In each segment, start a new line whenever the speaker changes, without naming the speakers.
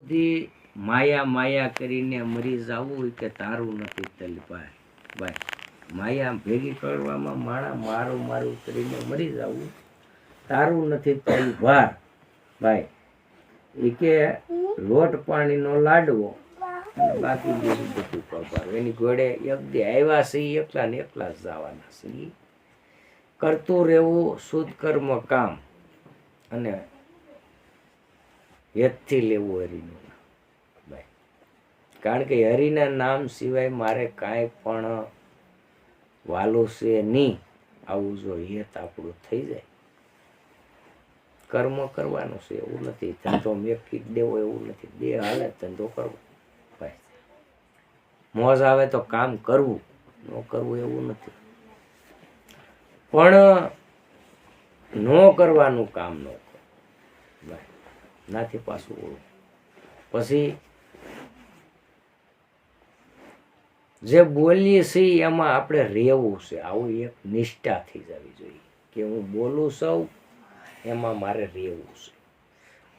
દી માયા માયા કરીને મરી જવું કે તારું નથી તલભાઈ ભાઈ. માયા ભેગી કરવામાં માણા મારું મારું કરીને મરી જવું તારું નથી તલભાર ભાઈ. એ કે લોટ પાણીનો લાડવો અને બાકી બીજું બધું પગાર. એની ઘોડે એક દી આવ્યા છે એકલા ને એકલા જ જવાના છે. કરતું રહેવું શુદ્ધ કર્મ કામ અને હેતથી લેવું હરિનું નામ ભાઈ. કારણ કે હરિના નામ સિવાય મારે કાંઈ પણ વાલું છે નહીં. આવું જો હેત આપણું થઈ જાય. કર્મ કરવાનું છે એવું નથી. ધંધો મેકી દેવો એવું નથી. દે હાલે ધંધો કરવો ભાઈ. મોજ આવે તો કામ કરવું, ન કરવું એવું નથી. પણ ન કરવાનું કામ ન કરો ભાઈ. નાથી પાછું ઓળું. પછી જે બોલીએ છીએ એમાં આપણે રહેવું છે. આવું એક નિષ્ઠા થઈ જવી જોઈએ કે હું બોલું સૌ એમાં મારે રહેવું છે.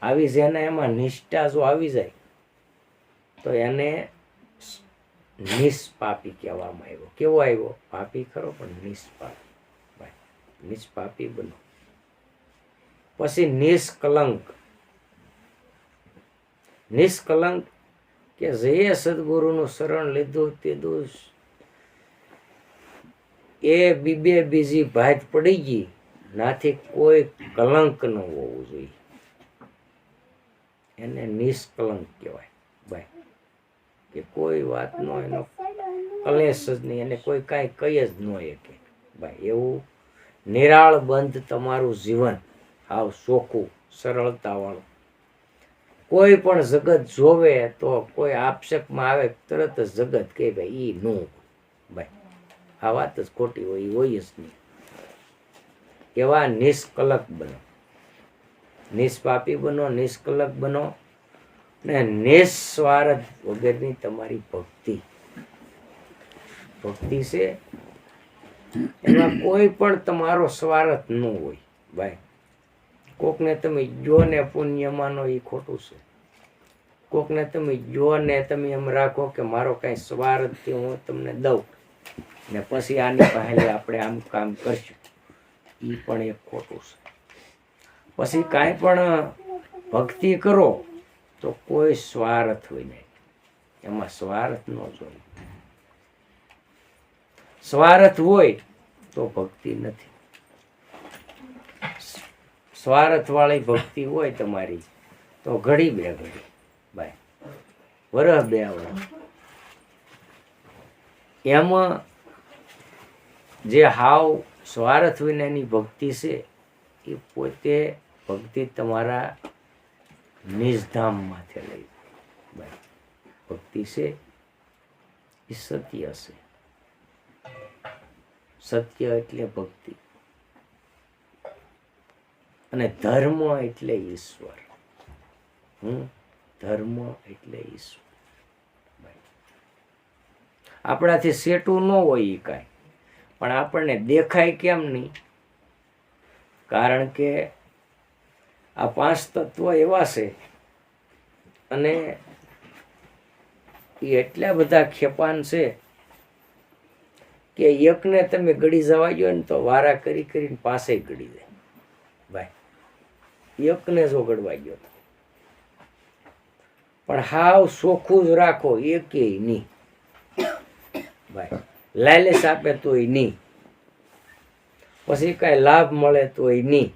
આવી જેને એમાં નિષ્ઠા જો આવી જાય તો એને નિષ્પાપી કહેવામાં આવ્યો. કેવો આવ્યો? પાપી ખરો પણ નિષ્પાપી ભાઈ. નિષ્પાપી બનો. પછી નિષ્કલંક. નિષ્કલંક કે જે સદગુરુનું શરણ લીધું તે દોષ એ બીજી ભાત પડી ગઈ. નાથી કોઈ કલંક ન હોવું જોઈએ. એને નિષ્કલંક કહેવાય ભાઈ. કે કોઈ વાતનો એનો કલેશ જ નહીં. એને કોઈ કાંઈ કહી જ ન શકે ભાઈ. એવું નિરાળ બંધ તમારું જીવન હાવ ચોખ્ખું સરળતાવાળું. કોઈ પણ જગત જોવે તો કોઈ આક્ષેપમાં આવે તરત જ જગત કહે ભાઈ એ નું ભાઈ. આ વાત જ ખોટી હોય. એ હોય જ નહીં. એવા નિષ્કલંક બનો, નિષ્પાપી બનો, નિષ્કલંક બનો ને નિસ્વાર્થ વગરની તમારી ભક્તિ. ભક્તિ છે એમાં કોઈ પણ તમારો સ્વાર્થ ન હોય ભાઈ. કોકને તમે જો ને પુણ્ય માનો એ ખોટું છે. કોકને તમે જો ને તમે એમ રાખો કે મારો કઈ સ્વાર્થથી હું તમને દઉં ને પછી આની પહેલે આપણે આમ કામ કરશું, એ પણ એક ખોટું છે. પછી કાંઈ પણ ભક્તિ કરો તો કોઈ સ્વાર્થ હોય નહીં. એમાં સ્વાર્થ ન જોઈએ. સ્વાર્થ હોય તો ભક્તિ નથી. સ્વાર્થ વાળી ભક્તિ હોય તમારી તો ઘડી બે ઘડી ભાઈ, વરસ બે વરસ. એમાં જે હાવ સ્વાર્થ વિનાની ભક્તિ છે એ પોતે ભક્તિ તમારા નિજધામમાંથી લઈ ભાઈ. ભક્તિ છે એ સત્ય છે. સત્ય એટલે ભક્તિ અને ધર્મ એટલે ઈશ્વર. ધર્મ એટલે ઈશ્વર. આપણાથી સેટું ન હોય એ કાંઈ, પણ આપણને દેખાય કેમ નહીં? કારણ કે આ પાંચ તત્વ એવા છે અને એ એટલા બધા ખેપાન છે કે એકને તમે ગળી જવા ગયો ને તો વારા કરી કરીને પાસે ગળી જાય ભાઈ. એકને જો ગળવા ગયો તો પણ હાવ ચોખ્ખું જ રાખો એકેય નહીં ભાઈ. લાલચ આપે તોય નહીં, પછી કાંઈ લાભ મળે તોય નહીં,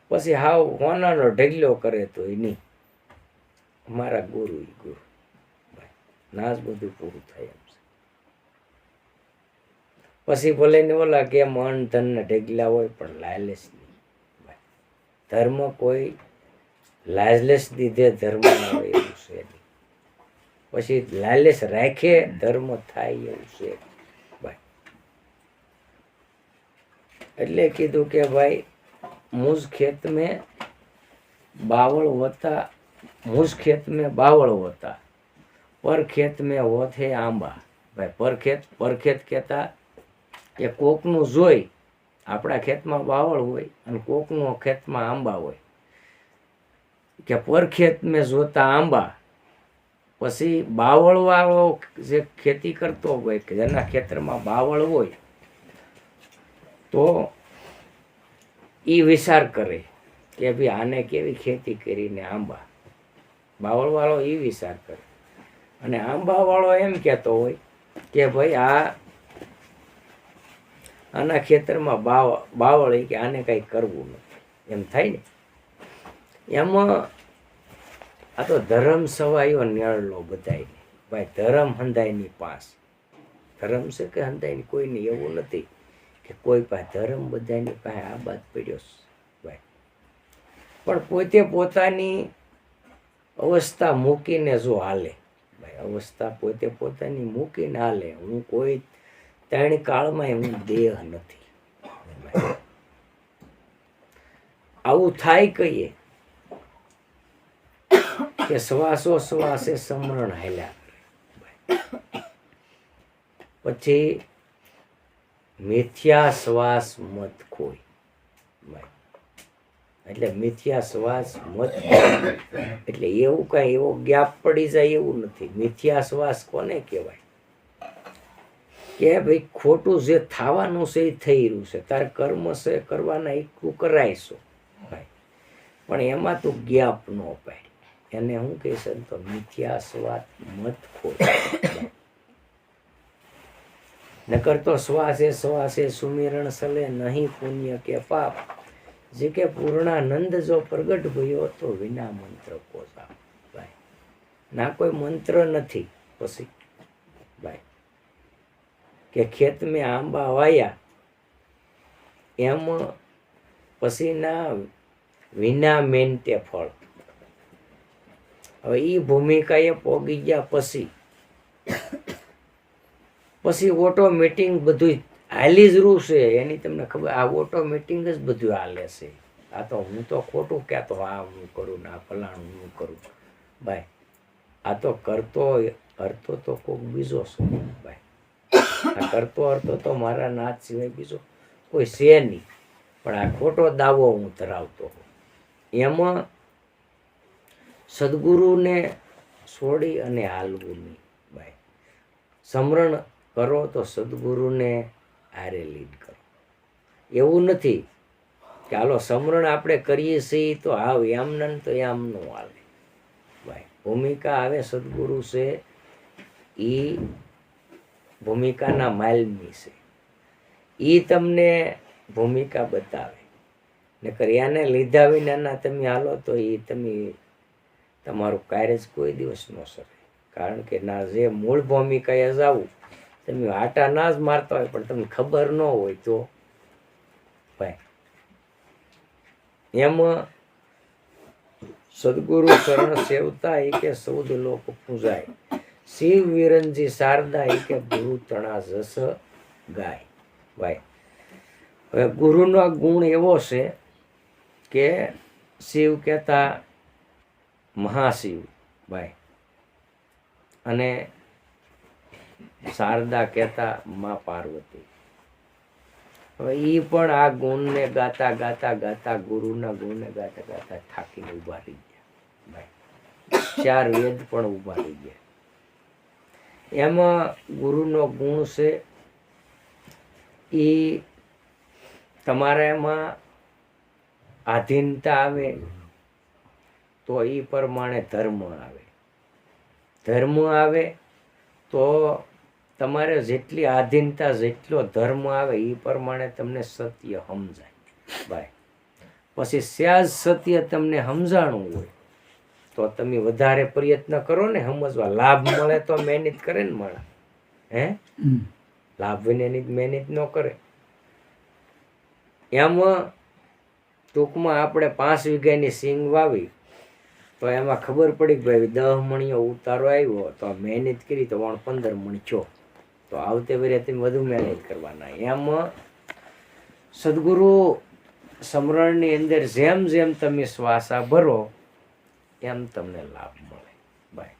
પછી હાવ હોનાનો ઢગલો કરે તોય નહીં. મારા ગુરુ ઈ ગુરુ ભાઈ. ના જ બધું પૂરું થાય એમ છે. પછી ભલે ને ઓલા કે મન ધન ને ઢગલા હોય પણ લાલચ નહીં ભાઈ. ધર્મ કોઈ લાલચ દીધે ધર્મ ના હોય એવું છે નહીં. પછી લાલચ રાખે ધર્મ થાય એવું છે ભાઈ. એટલે કીધું કે ભાઈ મુझ खेत में बावल होता, मुझ खेत में बावल होता, पर खेत में होते आंबा भाई. પરખેત કહેતા કે કોકનું જોઈ આપણા ખેતમાં બાવળ હોય અને કોકનું ખેતમાં આંબા હોય કે પરખેત મેં જોતા આંબા, પછી બાવળ વાળો જે ખેતી કરતો હોય કે જેના ખેતરમાં બાવળ હોય તો એ વિચાર કરે કે ભાઈ આને કેવી ખેતી કરીને આંબા, બાવળ વાળો એ વિચાર કરે, અને આંબા વાળો એમ કહેતો હોય કે ભાઈ આના ખેતરમાં બાવળ કે આને કઈ કરવું નથી, એમ થાય ને. એમાં આ તો ધર્મ સવાયો નેળલો બધાય ભાઈ, ધર્મ હંધાયની પાસ, ધર્મ છે કે હંધાયની કોઈને એવું નથી કે કોઈ પાસે ધર્મ બધાની પાસે આ બાદ પડ્યો ભાઈ. પણ પોતે પોતાની અવસ્થા મૂકીને જો હાલે ભાઈ, અવસ્થા પોતે પોતાની મૂકીને હાલે, હું કોઈ ત્રણ કાળમાં હું દેહ નથી. આવું થાય કહીએ કે શ્વાસો શ્વાસે સમરણ હાલ્યા. પછી મિથ્યા શ્વાસ મત ખોય ભાઈ, એટલે મિથ્યા શ્વાસ મત એટલે એવું કઈ એવો ગેપ પડી જાય એવું નથી. મિથ્યા શ્વાસ કોને કહેવાય કે ભાઈ ખોટું જે થવાનું છે એ થઈ રહ્યું છે, તારે કર્મ છે કરવાના એકલું કરાયશો ભાઈ, પણ એમાં તું ગેપ ન પાડ, એને હું કહીશ તો મિથ્યા શ્વાસ મત ખોય. નકર તો શ્વાસે શ્વાસે સુમિરણ સલે નહીં પુણ્ય કે પાપ, જે કે પૂર્ણાનંદ જો પ્રગટ ભયો તો વિના મંત્ર કો જાપ ભાઈ. ના કોઈ મંત્ર નથી પછી ભાઈ કે ખેત મેં આંબા વાયા એમ પછી ના વિના મેન્ટે ફળ. હવે એ ભૂમિકાએ પોગી ગયા પછી ઓટોમેટિક બધું હાલી જ રૂ છે એની તમને ખબર. આ ઓટોમેટિક જ બધું હાલે છે. આ તો હું તો ખોટું કહેતો આ હું કરું ને આ ફલાણું હું કરું ભાઈ, આ તો કરતો અર્થો તો કોઈક બીજો છે ભાઈ. આ કરતો અર્થો તો મારા નાથ સિવાય બીજો કોઈ છે નહીં, પણ આ ખોટો દાવો હું ધરાવતો. એમાં સદગુરુને છોડી અને હાલવું નહીં ભાઈ. સમરણ કરો તો સદગુરુને હારે લીડ કરો. એવું નથી કે હાલો સમરણ આપણે કરીએ છીએ તો હાવ એમને તો એમ નું હાલે ભાઈ. ભૂમિકા આવે સદગુરુ છે એ ભૂમિકાના માલમી છે, એ તમને ભૂમિકા બતાવે. નકર એને લીધા વિનાના તમે હાલો તો એ તમે તમારું કાર્ય જ કોઈ દિવસ ન સરે. કારણ કે ના જે મૂળ ભૂમિકાએ જાવું, તમે આટા ના જ મારતા હોય પણ તમને ખબર ન હોય તો ભાઈ. એમાં સદગુરુ શરણ સેવતા એ કે સૌદ લોક પૂજાય, શિવ વિરંજી શારદા એ કે ગુરુ તણા જસ ગાય ભાઈ. હવે ગુરુનો ગુણ એવો છે કે શિવ કહેતા મહાશિવ ભાઈ, અને શારદા કહેતા માં પાર્વતી. હવે એ પણ આ ગુણને ગાતા ગાતા ગાતા ગુરુના ગુણને ગાતા ગાતા થાકીને ઉભા રહી ગયા ભાઈ. 4 વેદ પણ ઉભા રહી ગયા. એમાં ગુરુનો ગુણ છે એ તમારા એમાં આધીનતા આવે તો એ પ્રમાણે ધર્મ આવે. ધર્મ આવે તો તમારે જેટલી આધીનતા જેટલો ધર્મ આવે એ પ્રમાણે તમને સત્ય સમજાય ભાઈ. પછી સહેજ સત્ય તમને સમજાણું હોય તો તમે વધારે પ્રયત્ન કરો ને સમજવા. લાભ મળે તો મહેનત કરે ને માણસ, હે લાભ વિનાની મહેનત ન કરે. એમાં ટૂંકમાં આપણે 5 વીઘાની સિંગ વાવી તો એમાં ખબર પડી કે ભાઈ 10 મણીઓ ઉતારો આવ્યો તો મહેનત કરી તો 15 મણ છો, તો આવતે વરે તમે વધુ મહેનત કરવાના. એમાં સદગુરુ સમરણની અંદર જેમ જેમ તમે શ્વાસા ભરો એમ તમને લાભ મળે ભાઈ.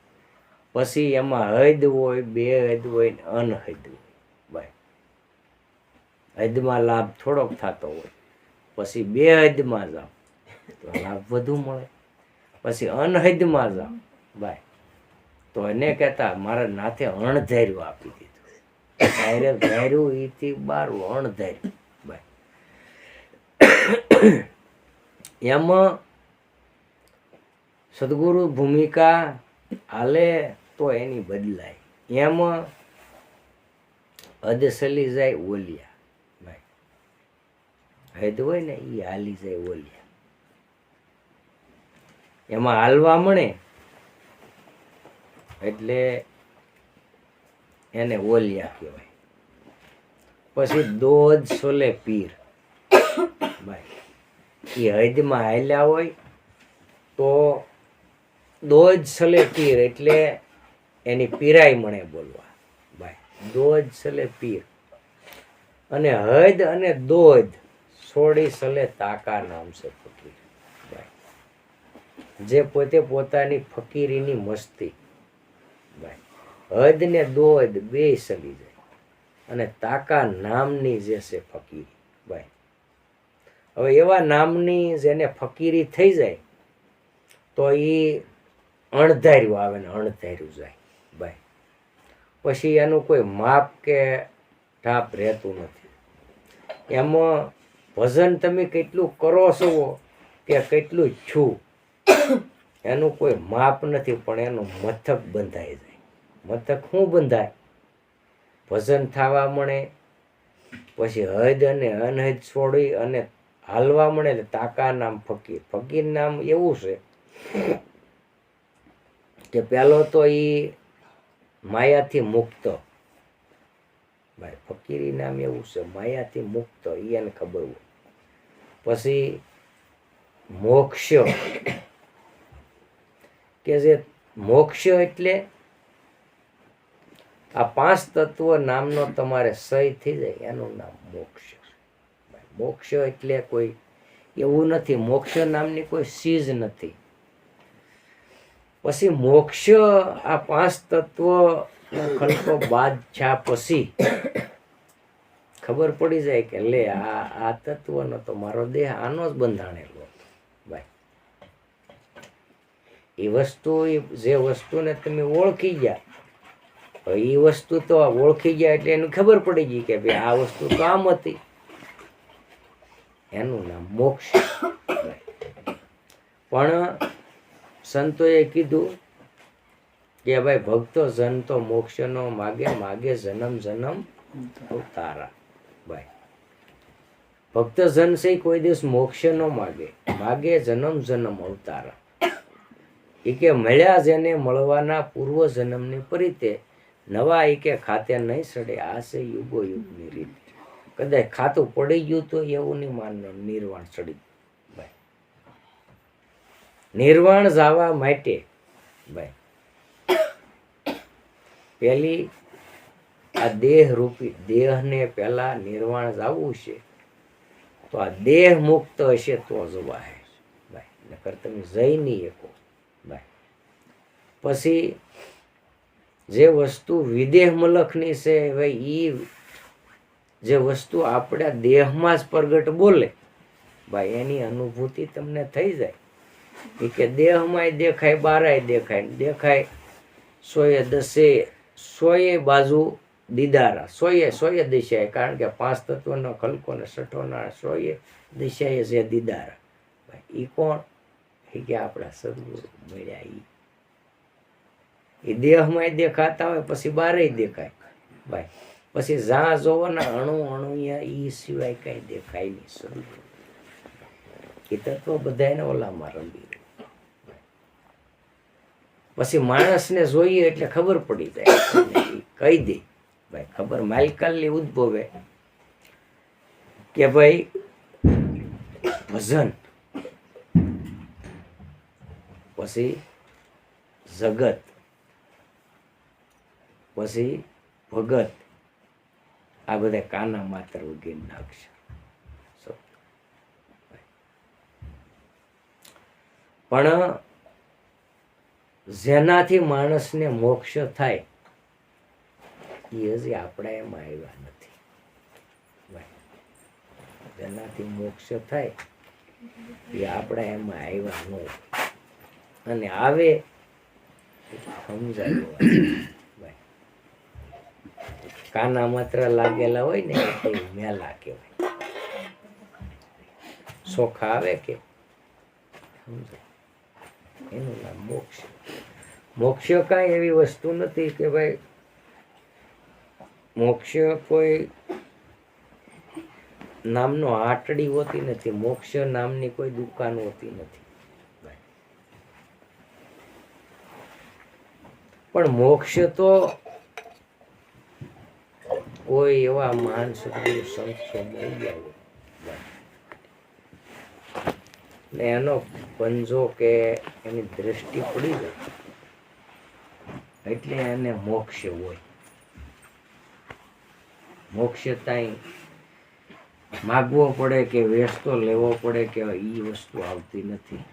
પછી એમાં હદ હોય, 2 હદ હોય ને અનહદ હોય ભાઈ. હદમાં લાભ થોડોક થતો હોય, પછી 2 હદમાં જાઓ તો લાભ વધુ મળે. પછી અનહદમાં જાઓ ભાઈ તો એને કહેતા મારા નાથે અણધાર્યું આપી દીધું. ડાયરેક્ટ ધાર્યું એથી બારું અણધાર્યું ભાઈ. એમાં સદગુરુ ભૂમિકા હાલે તો એની બદલાય. એમાં હદ સલી જાય ઓલિયા ભાઈ. હદ હોય ને એ હાલી જાય ઓલિયા. એમાં હાલવા મળે એટલે એને ઓલિયા કહેવાય. પછી દોજ સોલે પીર ભાઈ. એ હદમાં હાલ્યા હોય તો દોજ સલે પીર એટલે એની પીરાઈ મળે બોલવા ભાઈ. દોજ સલે પીર અને હદ અને દોજ છોડી સલે તાકા નામ છે ફકીર ભાઈ. જે પોતે પોતાની ફકીરીની મસ્તી ભાઈ. હદ ને દોજ બે સલી જાય અને તાકા નામની જે છે ફકીરી ભાઈ. હવે એવા નામની જેને ફકીરી થઈ જાય તો એ અણધાર્યું આવે ને અણધાર્યું જાય ભાઈ. પછી એનું કોઈ માપ કે ઢાપ રહેતું નથી. એમાં ભજન તમે કેટલું કરો છો કે કેટલું છું એનું કોઈ માપ નથી, પણ એનું મથક બંધાઈ જાય. મથક શું બંધાય? ભજન થવા મળે પછી હદ અને અનહદ છોડી અને હાલવા મળે એટલે તાકા નામ ફકીર. ફકીર નામ એવું છે કે પહેલો તો એ માયાથી મુક્ત ભાઈ. ફકીરી નામ એવું છે માયાથી મુક્ત, એને ખબર હોય. પછી મોક્ષ કે જે મોક્ષ એટલે આ પાંચ તત્વ નામનો તમારે સહી થઈ જાય એનું નામ મોક્ષ. મોક્ષ એટલે કોઈ એવું નથી, મોક્ષ નામની કોઈ ચીજ નથી. પછી મોક્ષ આ પાંચ તત્વ ખલકો બાદશાહ પછી ખબર પડી જાય કે લે આ તત્વનો તો મારો દેહ આનો જ બંધાણેલો હતો ભાઈ. એ વસ્તુ જે વસ્તુને તમે ઓળખી ગયા એ વસ્તુ તો ઓળખી ગયા એટલે એને ખબર પડી ગઈ કે ભાઈ આ વસ્તુ તો આમ હતી. એનું નામ મોક્ષ. પણ સંતોએ કીધું કે ભાઈ ભક્તો જન તો મોક્ષનો માગે, માગે જન્મ જન્મ અવતારા ભાઈ. ભક્ત જન છે કોઈ દિવસ મોક્ષ નો માગે, માગે જન્મ જન્મ અવતારા. એ કે મળ્યા જેને મળવાના પૂર્વ જન્મની પરિતે નવા એ કે ખાતે નહીં સડે. આ છે યુગો યુગની રીત. કદાચ ખાતું પડી ગયું તો એવું નહીં માનવાનું નિર્વાણ ચડી ભાઈ. નિર્વાણ જવા માટે ભાઈ પેલી આ દેહ રૂપી દેહને પેલા નિર્વાણ જવું છે તો આ દેહ મુક્ત હશે તો જવાય ભાઈ. નકર તમે જઈ નહીં શકો ભાઈ. પછી જે વસ્તુ વિદેહ મલખની છે ભાઈ, એ જે વસ્તુ આપણા દેહમાં જ પ્રગટ બોલે ભાઈ એની અનુભૂતિ તમને થઈ જાય. એ કે દેહમાંય દેખાય, બારાય દેખાય, દેખાય સોએ દસે સોએ બાજુ દીદારા, સોએ દિશાએ. કારણ કે પાંચ તત્વનો ખલકો ને સઠોના સોએ દિશાએ છે દીદારા ભાઈ. એ કોણ? એ કે આપણા સદગુરુ મળ્યા. એ દેહમાંય દેખાતા હોય પછી બારે દેખાય ભાઈ. પછી જ્યાં જોવો ને અણુ અણુયા એ સિવાય કઈ દેખાય નહીં. સદગુરુ એ તત્વ બધા એને ઓલામાં રંગી. પછી માણસને જોઈએ એટલે ખબર પડી જાય, કહી દે ભાઈ. ખબર માલકાલની ઉદ્ભવે કે ભાઈ ભજન પછી જગત પછી ભગત, આ બધા કાના માત્ર વગેરેના અક્ષર. પણ જેનાથી માણસને મોક્ષ થાય એ હજી આપણા એમાં આવ્યા નથી. જેનાથી મોક્ષ થાય એ આપણા એમાં આવ્યા ન. અને આવે સમજાય ભાઈ. કાના માત્ર લાગેલા હોય ને એ મેલા કહેવાય. સોખા આવે કે સમજાય, એનું નામ મોક્ષ. મોક્ષ કાંઈ એવી વસ્તુ નથી કે ભાઈ મોક્ષ કોઈ નામનો આટડી હોતી નથી. મોક્ષ નામની કોઈ દુકાન હોતી નથી. પણ મોક્ષ તો કોઈ એવા મહાન સદગુરુ સંતો મળી ગયા ને એનો પંજો કે એની દ્રષ્ટિ પડી જાય એટલે એને મોક્ષ હોય. મોક્ષ તાઈ માગવો પડે કે વેચતો લેવો પડે કે એ વસ્તુ આવતી નથી.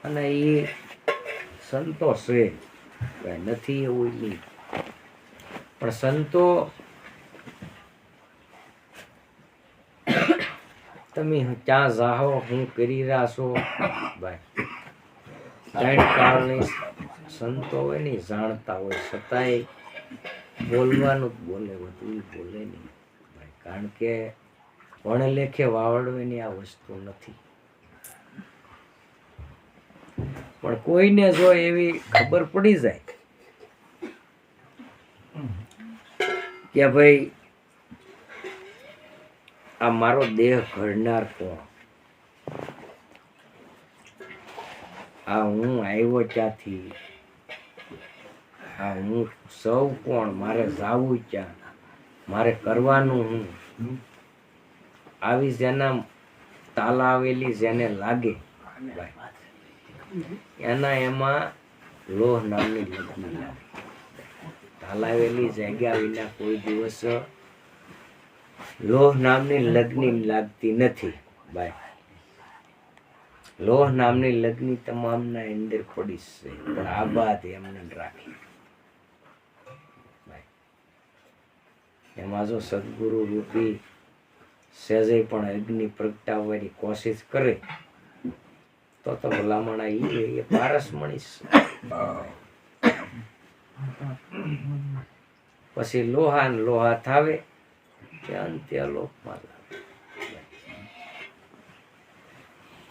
અને એ સંતોષ છે નથી એવું નહીં. પણ સંતો તમે ક્યાં જાઓ હું કરી રહ્યા છો ભાઈ, ત્રણ કાળની સંતો હોય ને જાણતા હોય છતાંય બોલવાનું જ બોલે, બધું બોલે નહીં ભાઈ. કારણ કે ભણે લેખે વાવડવાની આ વસ્તુ નથી. પણ કોઈને જો એવી ખબર પડી જાય કે ભાઈ આ મારો દેહ ઘડનાર કોણ, આ હું આવ્યો ક્યાંથી, આ હું સૌ કોણ, મારે જાવું ક્યાં, મારે કરવાનું હું, આવી જેના તાલાવેલી જેને લાગે એના એમાં લોહ નામની લગ્ન લાગે. તાલાવેલી જગ્યા વિના કોઈ દિવસ લોહ નામની લગ્ન લાગતી નથી ભાઈ. લોહ નામની લગ્ન તમામના અંદર પડી છે, પણ આ બાદ એમને રાખી ભાઈ. એમાં જો સદગુરુ રૂપી સહેજે પણ અગ્નિ પ્રગટાવવાની કોશિશ કરે તો ભલામણા એ પારસ મણીશ. પછી લોહા ને લોહા થાવે તે અંત્ય લોકમાં લાવે.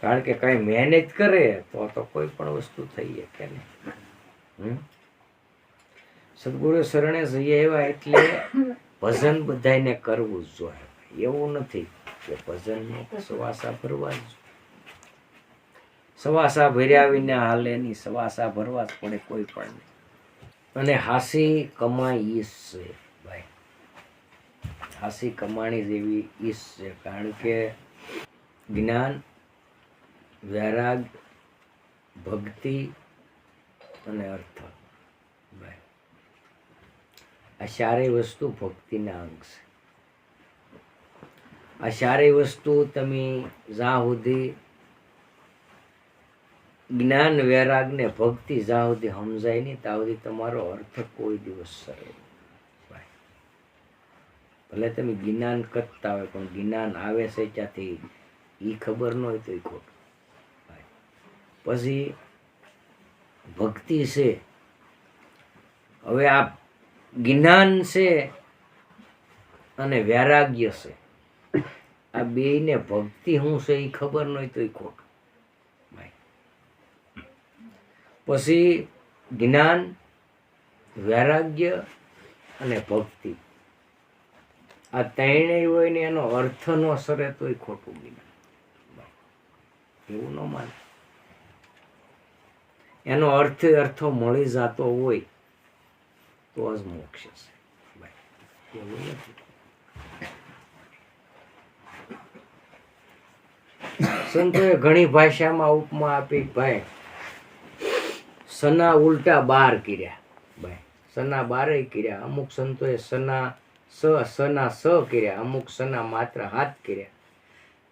કારણ કે કઈ મહેનત કરે તો કોઈ પણ વસ્તુ થઈ કે નહીં. સદગુરુ શરણે જઈએ એવા એટલે ભજન બધાને કરવું જ જોઈએ. એવું નથી કે ભજન સવાસા ભરવા જ, સવાસા ભર્યા વિના હાલે નહીં, સવાસા ભરવા જ પડે કોઈ પણ નહીં. અને હાસી કમાઈ ઈશ છે ભાઈ, હાસી કમાણી જેવી ઈશ છે. કારણ કે જ્ઞાન, વૈરાગ, ભક્તિ અને અર્થ ભાઈ, આ ચારેય વસ્તુ ભક્તિના અંગ છે. આ ચારેય વસ્તુ તમે જ્યાં સુધી જ્ઞાન, વૈરાગ ને ભક્તિ જ્યાં સુધી સમજાય નહીં ત્યાં સુધી તમારો અર્થ કોઈ દિવસ સરળ ભાઈ. ભલે તમે જ્ઞાન કરતા હોય પણ જ્ઞાન આવે છે ત્યાંથી એ ખબર ન હોય તો એ ખોટું ભાઈ. પછી ભક્તિ છે. હવે આ જ્ઞાન છે અને વૈરાગ્ય છે, આ બેયને ભક્તિ શું છે એ ખબર ન હોય તો એ ખોટું. પછી જ્ઞાન, વૈરાગ્ય અને ભક્તિ આ ત્રણેય હોય ને એનો અર્થ ન સરે તો એ ખોટું જ્ઞાન. એવું ન માને. એનો અર્થો મળી જતો હોય તો જ મોક્ષ છે ભાઈ. એવું નથી. સંતોએ ઘણી ભાષામાં ઉપમા આપી ભાઈ. સના ઉલટા 12 કર્યા ભાઈ, સના 12 કર્યા. અમુક સંતોએ સના સ કર્યા, અમુક સના માત્ર 7 કર્યા.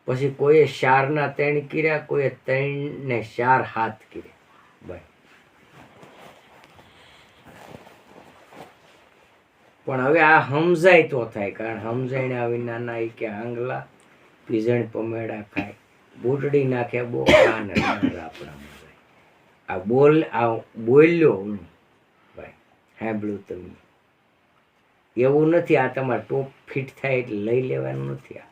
પછી કોઈએ 4 ના 3 કર્યા, કોઈએ 3 ને 4 7 કર્યા ભાઈ. પણ હવે આ સમજાય તો થાય, કારણ સમજાણ્યા વિનાના એ કે આંગલા પીજણ પમેડા ખાય, બુટડી નાખે બો કાન આપણા. આ બોલ્યો હું ભાઈ સાંભળ્યું તમે એવું નથી. આ તમારે ટોપ ફિટ થાય એટલે લઈ લેવાનું નથી. આ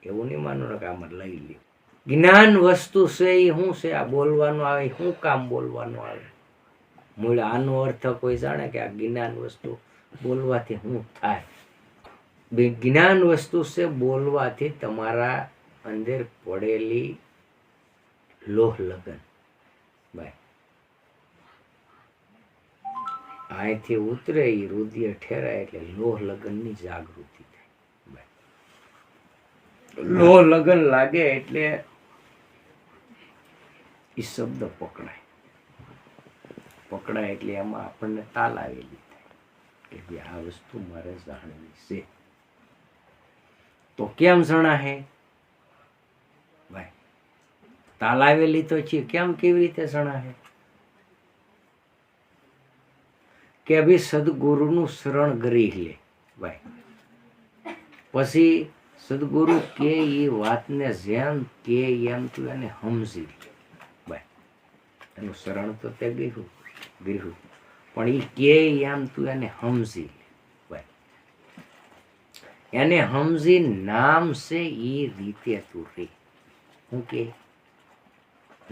એવું નહીં માનો કે આમાં લઈ લ્યો. જ્ઞાન વસ્તુ છે એ શું છે? આ બોલવાનું આવે શું કામ બોલવાનું આવે? મૂળ આનો અર્થ કોઈ જાણે કે આ જ્ઞાન વસ્તુ બોલવાથી શું થાય? જ્ઞાન વસ્તુ છે બોલવાથી તમારા અંદર પડેલી લોહ લગન ભાઈ અહીંથી ઉતરે એ રુધિર ઠેરાય એટલે લોહ લગનની જાગૃતિ થાય ભાઈ. લોહ લગન લાગે એટલે એ શબ્દ પકડાય એટલે એમાં આપણને તાલ આવેલી થાય કે ભાઈ આ વસ્તુ મારે જાણવી છે. તો કેમ જણાહે ભાઈ? તાલ આવેલી તો છે, કેમ કેવી રીતે જણાહે? કે ભાઈ સદગુરુનું શરણ ગરી લે ભાઈ. પછી સદગુરુ કે એ વાતને જેમ કે એમ તું એને સમજી લે ભાઈ. એનું શરણ તો તે ગયું પણ એ કે એમ તું એને સમજી લે ભાઈ. એને સમજી નામ છે એ રીતે તું રે. શું કે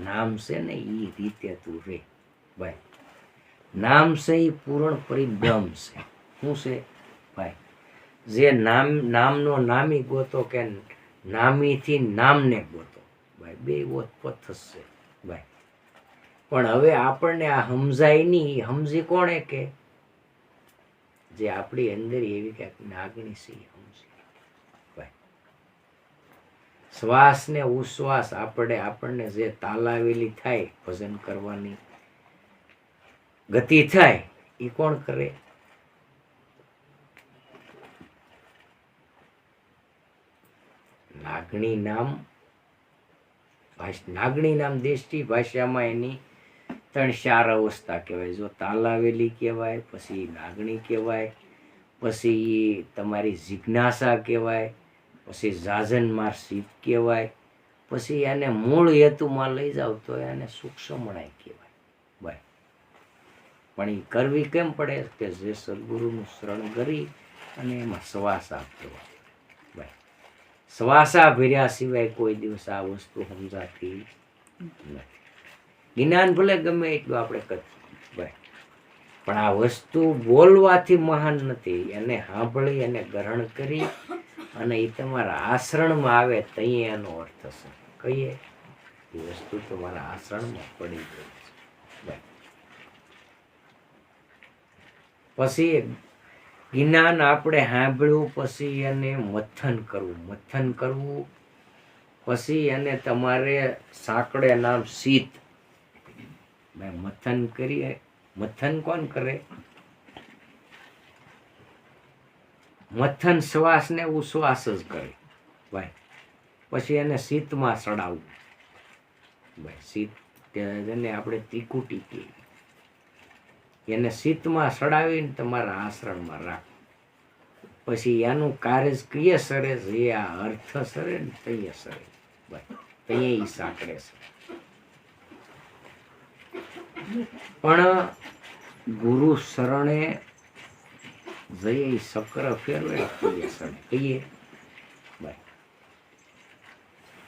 નામ છે ને એ રીતે તું રે ભાઈ. નામ છે એ પૂર્ણ પરિબ્રહ્મ છે. શું છે ભાઈ? જે નામનો નામી ગોતો કે નામીથી નામને ગોતો ભાઈ, બે ઓતપોત છે ભાઈ. પણ હવે આપણને આ સમજાય નહીં. સમજી કોણે કે જે આપણી અંદર એવી ક્યાંક નાગણી છે સમજી ભાઈ. શ્વાસ ને ઉશ્વાસ આપણને જે તાલાવેલી થાય ભજન કરવાની ગતિ થાય એ કોણ કરે? નાગણી નામ દેશી ભાષામાં એની 3-4 અવસ્થા કહેવાય. જો તાલાવેલી કહેવાય, પછી નાગણી કહેવાય, પછી તમારી જિજ્ઞાસા કહેવાય, પછી જાજનમાર શીત કહેવાય, પછી એને મૂળ હેતુમાં લઈ જાવ તો એને સૂક્ષ્મણાય કહેવાય ભાઈ. પણ એ કરવી કેમ પડે? કે જે સદગુરુનું શરણ કરી અને એમાં શ્વાસ આપતો ભાઈ. શ્વાસા ભર્યા સિવાય કોઈ દિવસ આ વસ્તુ સમજાતી નથી. જ્ઞાન ભલે ગમે એટલું આપણે કરીએ ભાઈ, પણ આ વસ્તુ બોલવાથી મહાન નથી. એને સાંભળી અને ગ્રહણ કરી અને એ તમારા આચરણમાં આવે તઈ એનો અર્થ છે. કહીએ એ વસ્તુ તમારા આચરણમાં પડી ગઈ છે ભાઈ. પછી જ્ઞાન આપણે સાંભળ્યું, પછી એને મથન કરવું, પછી એને તમારે સાંકળે નામ શીત મથન કરીએ. મથન કોણ કરે? મથન શ્વાસ ને ઉશ્વાસ જ કરે ભાઈ. પછી એને શીતમાં ચડાવવું ભાઈ. શીત એને આપણે ત્રિકુટી કહીએ. એને શીતમાં ચડાવીને તમારા આશ્રમમાં રાખો. પછી એનું કાર્ય કીએ સરે જે આ અર્થ સરે ને તૈયે સરે ભાઈ. તૈયે ઈ સાંકળે છે. પણ ગુરુ શરણે જઈએ સક્ર ફેરવે કહીએ સડે કહીએ ભાઈ.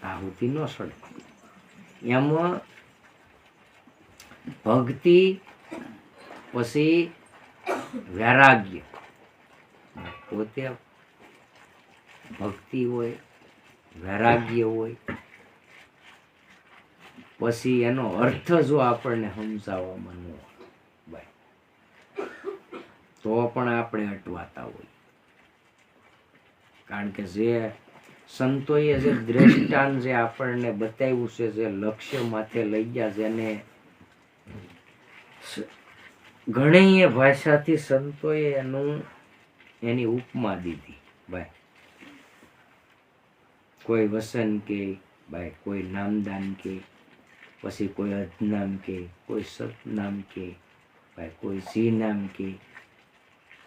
આહુતિ નો સડે. એમાં ભક્તિ પછી વૈરાગ્ય. પોતે ભક્તિ હોય, વૈરાગ્ય હોય, પછી એનો અર્થ જો આપણને સમજાવવામાં ન હોય ભાઈ તો પણ આપણે અટવાતા હોય. કારણ કે જે સંતોએ જે દ્રષ્ટાંત જે આપણને બતાવ્યું છે, જે લક્ષ્ય માથે લઈ ગયા, જેને ઘણી ભાષાથી સંતોએ એની ઉપમા દીધી ભાઈ. કોઈ વસન કે ભાઈ, કોઈ નામદાન કે, પછી કોઈ અજનામ કે, કોઈ સતનામ કે ભાઈ, કોઈ જી નામ કે,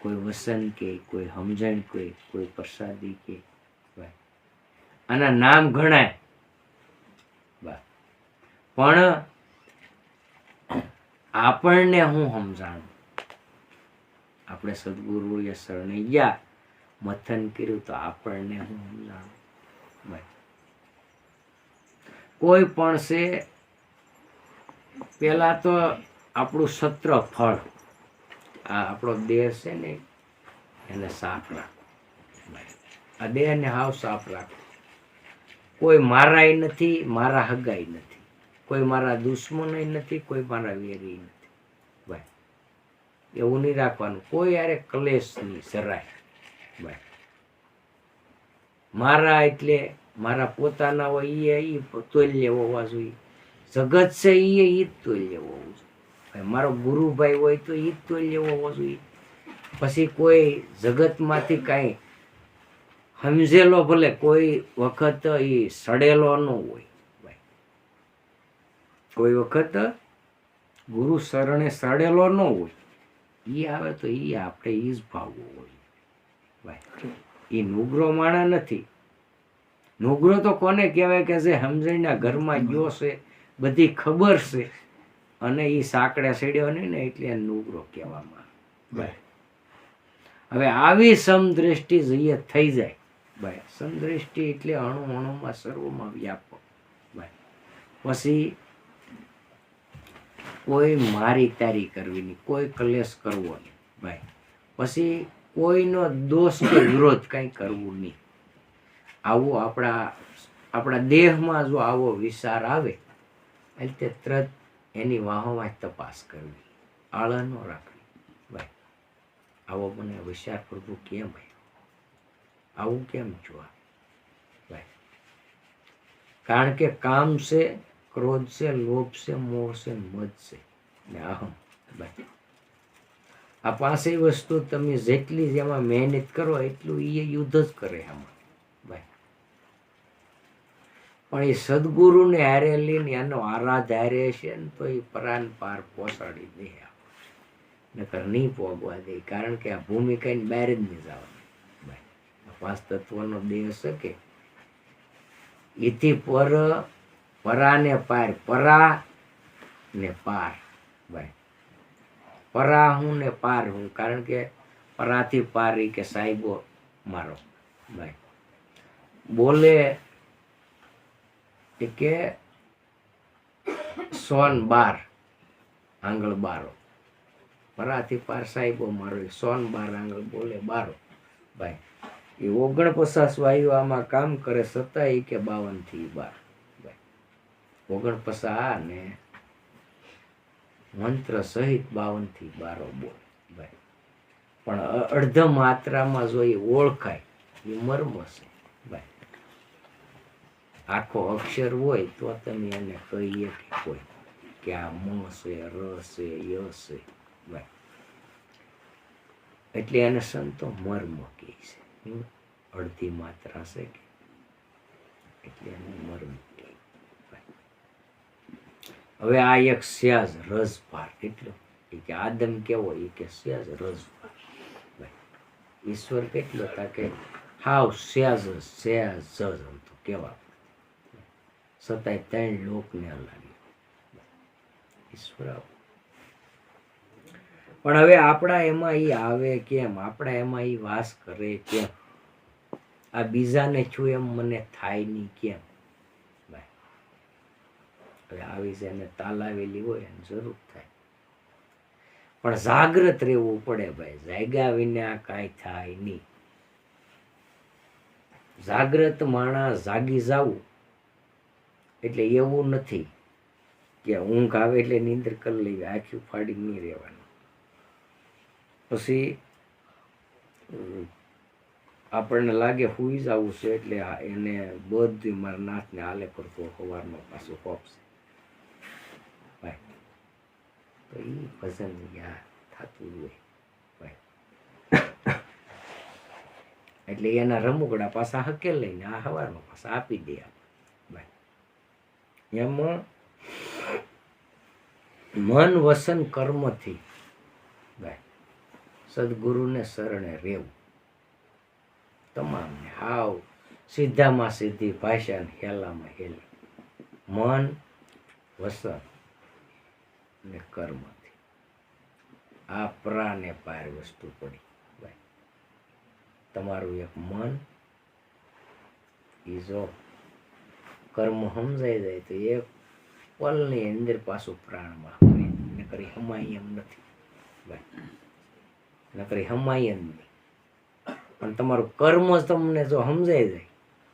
કોઈ વસન કે, કોઈ સમજણ કે, કોઈ પ્રસાદી કે ભાઈ. આના નામ ઘણા પણ આપણને હું સમજાણું, આપણે સદગુરુએ શરણે ગયા, મથન કર્યું તો આપણને હું સમજાણું. ભાઈ કોઈ પણ છે, પેલા તો આપણું સત્ર ફળ, આ આપણો દેહ છે ને એને સાફ રાખો. આ દેહને હાવ સાફ રાખો. કોઈ મારાય નથી, મારા હગાઈ નથી, કોઈ મારા દુશ્મનય નથી, કોઈ મારા વેરી નથી. ભાઈ એવું નહીં રાખવાનું, કોઈ યારે ક્લેશ નહીં સરાય. ભાઈ મારા એટલે મારા પોતાના હોય એ તોલ્ય હોવા જોઈએ, જગત છે એ જ તોલ્ય હોવું જોઈએ. ભાઈ મારો ગુરુભાઈ હોય તો એ જ તોલ્ય હોવો જોઈએ. પછી કોઈ જગતમાંથી કાંઈ સમજેલો ભલે કોઈ વખત એ સડેલો ન હોય. ભાઈ કોઈ વખત ગુરુ શરણે સડેલો ન હોય, એ આવે તો એ આપણે એ જ ભાવવો હોય. ભાઈ એ નુગરો માણા નથી. નુગરો તો કોને કહેવાય કે જે સમજણના ઘરમાં ગયો છે, બધી ખબર છે અને એ સાંકડે સડ્યો નહીં ને એટલે નુગરો કહેવામાં. ભાઈ હવે આવી સમદ્રષ્ટિ જઈએ થઈ જાય. ભાઈ સમદ્રષ્ટિ એટલે અણુ અણુમાં સર્વમાં વ્યાપક. ભાઈ પછી કોઈ મારી તારી કરવી નહીં, કોઈ કલેશ કરવો નહીં. ભાઈ પછી કોઈનો દોષ કે વિરોધ કંઈ કરવું નહીં. આવું આપણા દેહમાં જો આવો વિચાર આવે એટલે તરત એની વાહોમાં તપાસ કરવી, આળા ન રાખવી. ભાઈ આવો મને વિચાર પ્રભુ કેમ આવ્યો, આવું કેમ જોવા? ભાઈ કારણ કે કામ છે, ક્રોધ છે, લોભ છે, મોહ છે, મદ છે ને અહમ. ભાઈ આ પાંચેય વસ્તુ તમે જેટલી જેમાં મહેનત કરો એટલું એ યુદ્ધ જ કરે આમાં. ભાઈ પણ એ સદગુરુને હારે લઈને એનો આરાધ હારે છે ને તો એ પરાન પાર પહોંચાડી દે, નકર નહીં પોગવા દે. કારણ કે આ ભૂમિકાની બહાર જ નહીં જવાની. ભાઈ આ પાંચ તત્વનો દેહ છે કે એથી પર, પરા ને પાર, પરા ને પાર. ભાઈ પરા હું ને પાર હું, કારણ કે પરાથી પાર એ કે સાહેબો મારો. ભાઈ બોલે કે સોન બાર આંગળ બારો, પરાથી પાર સાહેબો મારો, સોન બાર આંગળ બોલે બારો. ભાઈ એ 49 વાયુ આમાં કામ કરે છતાં એ કે 52 થી 12. ભાઈ 49 ને મંત્ર સહિત 52 થી 12 બોલે. ભાઈ પણ અર્ધ માત્રામાં જો એ ઓળખાય એ મર્મ છે. ભાઈ આખો અક્ષર હોય તો તમે એને કહીએ કે કોઈ કે આ મ છે, ર છે, ય છે. ભાઈ એટલે એને સંતો મર્મ કહે છે. અડધી માત્રા છે કે એટલે એને મર્મ કહે. હવે આ એક સ્યાજ રસભાર કેટલો, કે આદમ કેવો એ કે સ્યાજ રસભાર. ભાઈ ઈશ્વર કેટલો તાકે હાવ સ્યાજ સ્યાજ હતો કેવા, છતાંય 3 લોકને લાગ્યો ઈશ્વર. પણ હવે આપણા એમાં એ આવે કેમ, આપણા એમાં એ વાસ કરે કેમ, આ બીજાને છું એમ મને થાય નહીં કેમ? ભાઈ હવે આવી જેને તાલાવેલી હોય એને જરૂર થાય, પણ જાગ્રત રહેવું પડે. ભાઈ જાગ્યા વિના કાંઈ થાય નહીં. જાગ્રત માણસ જાગી જાવું એટલે એવું નથી કે ઊંઘ આવે એટલે નીંદર કરી લેવી, આંખ્યું ફાડી નહીં રહેવાનું. પછી આપણને લાગે હુઈ જવું છે એટલે એને બધું મારા નાથને હાલે કરતો સવારમાં પાછું હોપશે. ભાઈ તો એ ભજન યાદ થતું હોય. ભાઈ એટલે એના રમુકડા પાછા હકેલ લઈને આ સવારમાં પાછા આપી દે. ભાઈ એમાં મન વસન કર્મથી ભાઈ સદગુરુને શરણે રહેવું. તમામને હાવ સીધામાં સીધી ભાષા ને હેલામાં હેલ, મન વસન ને કર્મથી. આ પરાને પાર વસ્તુ પડી ભાઈ. તમારું એક મન એ જો કર્મ સમજાઈ જાય તો એક પલની અંદર પાછું પ્રાણમાં નકરી હમાય એમ નથી ભાઈ, નકરી હમાય જ નહીં. પણ તમારું કર્મ તમને જો સમજાઈ જાય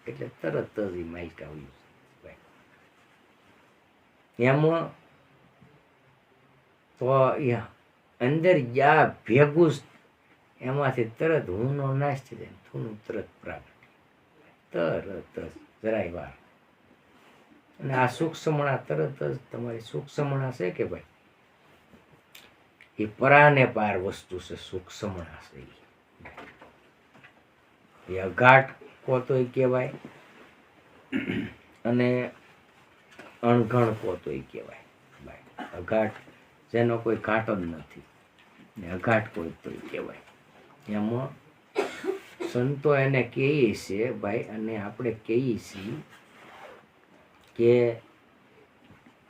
એટલે તરત જ એ માઇક આવ્યું ભાઈ. એમાં તો અંદર યા ભેગું એમાંથી તરત હુંનો નાશ થઈ જાય, થૂનું તરત પ્રાગટ, તરત જ જરાય વાર. અને આ સૂક્ષ્મણા તરત જ તમારી સૂક્ષ્મણા છે કે ભાઈ એ પરાને પાર વસ્તુ છે. સૂક્ષ્મણા છે એ અઘાટ કોતોય કહેવાય અને અણઘણ કોતોય કહેવાય ભાઈ. અઘાટ જેનો કોઈ ઘાટ જ નથી ને અઘાટ કોઈ તોય કહેવાય. એમાં સંતો એને કહીએ છે ભાઈ, અને આપણે કહીએ છીએ કે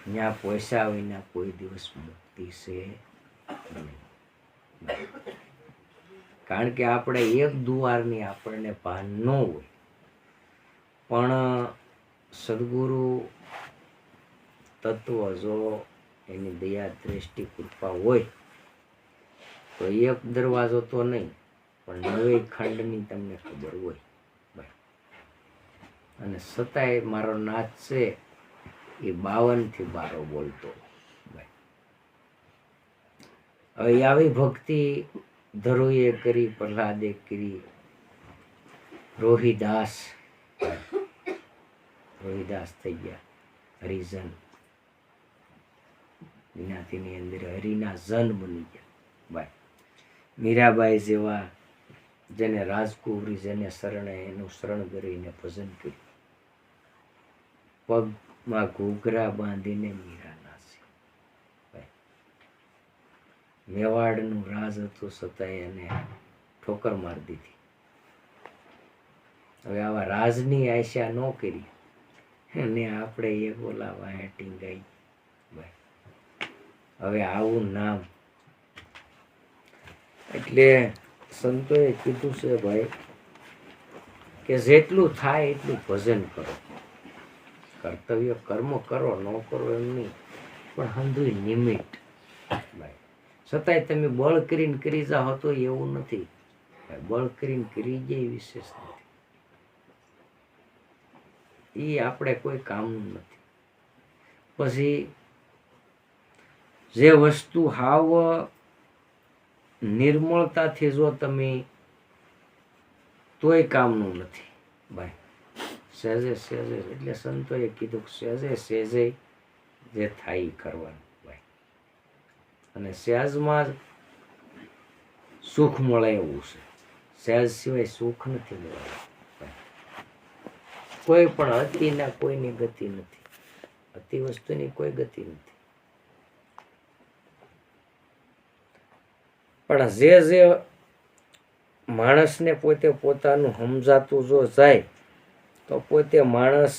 ત્યાં પૈસા વિના કોઈ દિવસ મુક્તિ છે નહીં. કારણ કે આપણે એક દુવારની આપણને ભાન ન હોય, પણ સદગુરુ તત્વ જો એની દયા દ્રષ્ટિ કૃપા હોય તો એક દરવાજો તો નહીં પણ 9 ખંડની તમને ખબર હોય ભાઈ. અને છતાંય મારો નાથ છે એ 52 થી 12 બોલતો ભાઈ. હવે આવી ભક્તિ ધરુએ કરી, પ્રહલાદે કરી, રોહિદાસ થઈ ગયા હરિજન, જ્ઞાતિની અંદર હરિના જન બની ગયા ભાઈ. મીરાબાઈ જેવા જેને રાજકુંવરી જેને શરણે એનું શરણ કરીને ભજન કર્યું, પગમાં ઘૂઘરા બાંધીને મીરા નાસી ભાઈ. મેવાડનું રાજ હતું છતાંય એને ઠોકર મારી દીધી. હવે આવા રાજની આશા ન કરી અને આપણે એ બોલાવા હેટિંગ ગઈ ભાઈ. હવે આવું નામ એટલે સંતોએ કીધું છે ભાઈ કે જેટલું થાય એટલું ભજન કરો. કર્તવ્ય કર્મ કરો, ન કરો એમ નહીં, પણ હંધુય નિમિત્ત ભાઈ. છતાંય તમે બળ કરીને કરી જાઓ તો એવું નથી, બળ કરીને કરી જાય વિશેષ નથી. એ આપણે કોઈ કામનું નથી. પછી જે વસ્તુ હાવ નિર્મળતાથી જો તમે તોય કામનું નથી ભાઈ. સહેજે સહેજે એટલે સંતોએ કીધું સહેજે સહેજે જે થાય એ કરવાનું ભાઈ. અને સહેજમાં જ સુખ મળે એવું છે. સહેજ સિવાય સુખ નથી મળે. કોઈ પણ અતિના કોઈની ગતિ નથી, અતિ વસ્તુની કોઈ ગતિ નથી. પણ જે માણસને પોતે પોતાનું સમજાતું જો જાય તો પોતે માણસ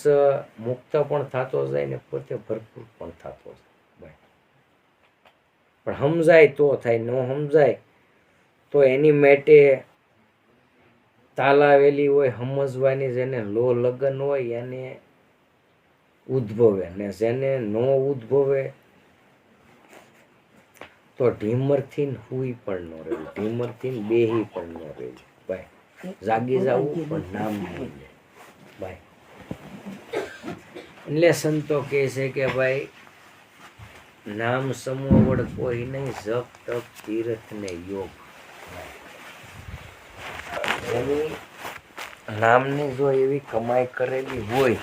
મુક્ત પણ થતો જાય ને પોતે ભરપૂર પણ થતો જાય. પણ સમજાય તો થાય, ન સમજાય તો એની માટે તાલાવેલી હોય સમજવાની, જેને લો લગન હોય એને ઉદ્ભવે, ને જેને ન ઉદ્ભવે તો ઢીમરથી હુઈ પણ ન રહેવું, ઢીમરથી બેહી પણ ન રહેવું ભાઈ. જાગી જવું પણ નામ નહીં લે ભાઈ. એટલે સંતો કહે છે કે ભાઈ નામ સમૂહ વડ કોઈ નહીં, જપ તપ તીર્થ ને યોગ. એની નામની જો એવી કમાઈ કરેલી હોય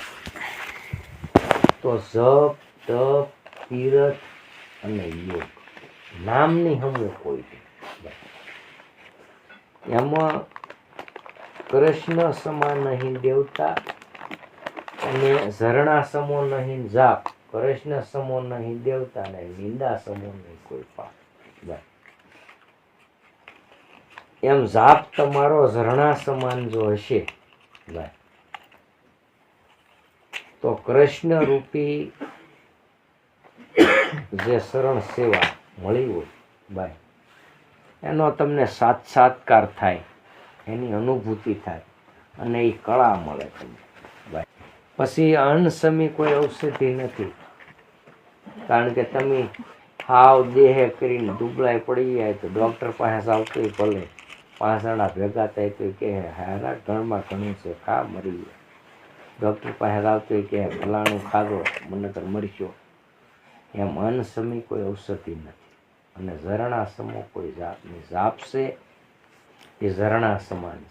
તો જપ તપ તીર્થ અને યોગ નામની હમું કોઈ એમાં કૃષ્ણ સમા નહીં દેવતા અને ઝરણા સમો નહીં જાપ. કૃષ્ણ સમો નહીં દેવતા ને નિંદા સમો નહીં કોઈ પાપ. એમ જાપ તમારો ઝરણા સમાન જો હશે તો કૃષ્ણ રૂપી જે શરણ સેવા મળી હોય ભાઈ એનો તમને સાક્ષાત્કાર થાય, એની અનુભૂતિ થાય અને એ કળા મળે તમને. ભાઈ પછી અણસમી કોઈ ઔષધિ નથી, કારણ કે તમે હાવ દેહે કરીને દુબળાઈ પડી જાય તો ડૉક્ટર પાસે આવતું ભલે 5 જણા ભેગા થાય તો કે હારા ઘરમાં ઘણું છે, ખા મરી જાય. ડૉક્ટર પાસે આવતું કે ફલાણું ખાધો મને તો મરશો. એમ અણસમી કોઈ ઔષધિ નથી. અને ઝરણા સમો કોઈ જાપ નહીં. જાપ છે એ ઝરણા સમાન છે.